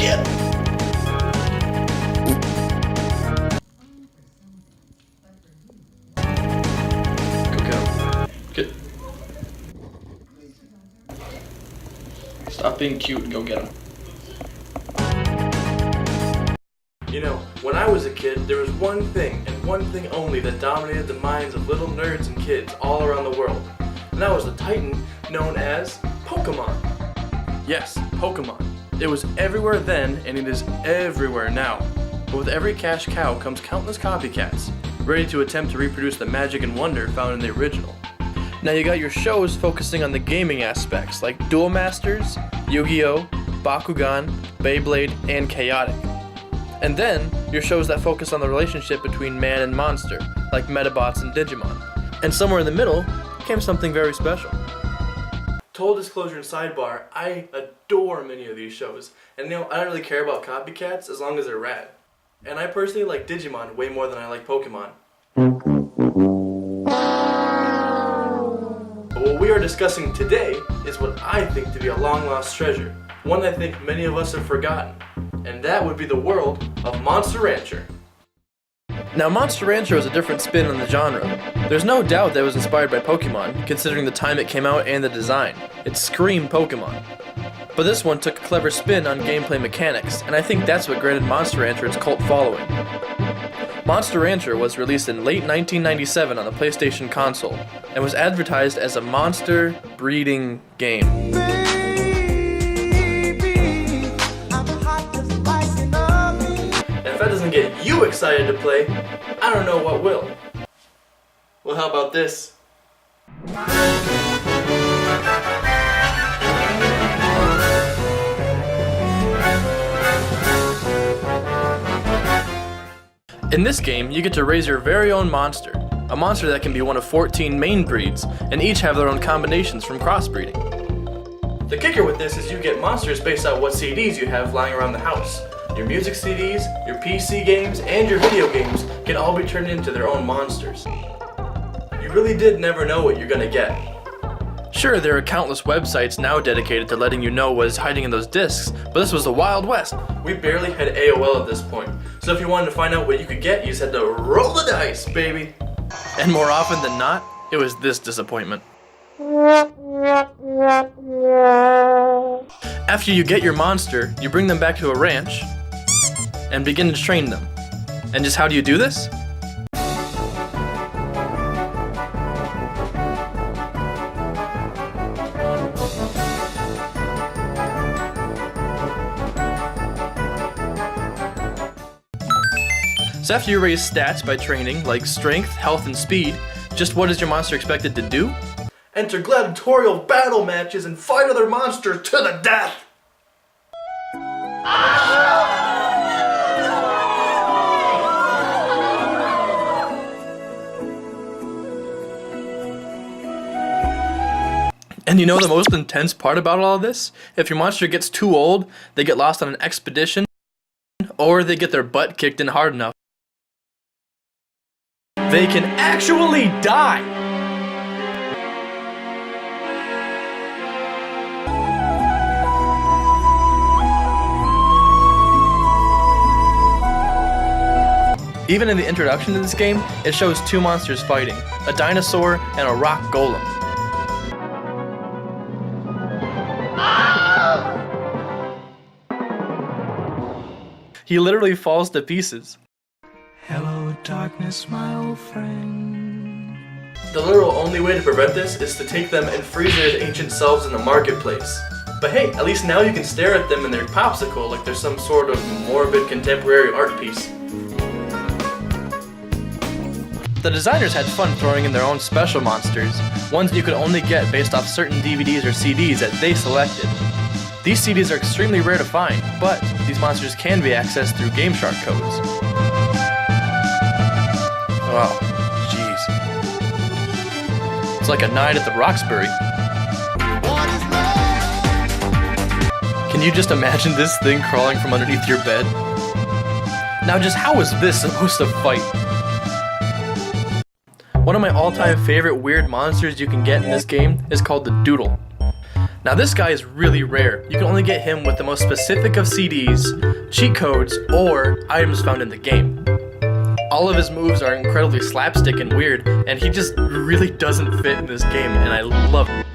Yeah. Go get him. Get. Stop being cute and go get him. You know, when I was a kid, there was one thing, and one thing only, that dominated the minds of little nerds and kids all around the world. And that was the titan known as Pokemon. Yes, Pokemon. It was everywhere then, and it is everywhere now. But with every cash cow comes countless copycats, ready to attempt to reproduce the magic and wonder found in the original. Now you got your shows focusing on the gaming aspects, like Duel Masters, Yu-Gi-Oh!, Bakugan, Beyblade, and Chaotic. And then, your shows that focus on the relationship between man and monster, like Metabots and Digimon. And somewhere in the middle came something very special. Total disclosure and sidebar, I adore many of these shows. And you know, I don't really care about copycats as long as they're rad. And I personally like Digimon way more than I like Pokemon. But what we are discussing today is what I think to be a long lost treasure. One I think many of us have forgotten. And that would be the world of Monster Rancher. Now, Monster Rancher is a different spin on the genre. There's no doubt that it was inspired by Pokemon, considering the time it came out and the design. It screamed Pokemon. But this one took a clever spin on gameplay mechanics, and I think that's what granted Monster Rancher its cult following. Monster Rancher was released in late 1997 on the PlayStation console, and was advertised as a monster breeding game. If that doesn't get you excited to play, I don't know what will. Well, how about this? In this game, you get to raise your very own monster. A monster that can be one of 14 main breeds, and each have their own combinations from crossbreeding. The kicker with this is you get monsters based on what CDs you have lying around the house. Your music CDs, your PC games, and your video games can all be turned into their own monsters. You really did never know what you're gonna get. Sure, there are countless websites now dedicated to letting you know what is hiding in those discs, but this was the Wild West. We barely had AOL at this point, so if you wanted to find out what you could get, you just had to roll the dice, baby. And more often than not, it was this disappointment. After you get your monster, you bring them back to a ranch and begin to train them. And just how do you do this? So after you raise stats by training, like strength, health, and speed, just what is your monster expected to do? Enter gladiatorial battle matches and fight other monsters to the death! And you know the most intense part about all of this? If your monster gets too old, they get lost on an expedition, or they get their butt kicked in hard enough, they can actually die! Even in the introduction to this game, it shows two monsters fighting, a dinosaur and a rock golem. He literally falls to pieces. Hello, darkness, my old friend. The literal only way to prevent this is to take them and freeze their ancient selves in the marketplace. But hey, at least now you can stare at them in their popsicle like they're some sort of morbid contemporary art piece. The designers had fun throwing in their own special monsters, ones you could only get based off certain DVDs or CDs that they selected. These CDs are extremely rare to find, but these monsters can be accessed through GameShark codes. Wow, jeez. It's like a night at the Roxbury. Can you just imagine this thing crawling from underneath your bed? Now just how is this supposed to fight? One of my all-time favorite weird monsters you can get in this game is called the Doodle. Now this guy is really rare. You can only get him with the most specific of CDs, cheat codes, or items found in the game. All of his moves are incredibly slapstick and weird, and he just really doesn't fit in this game, and I love it.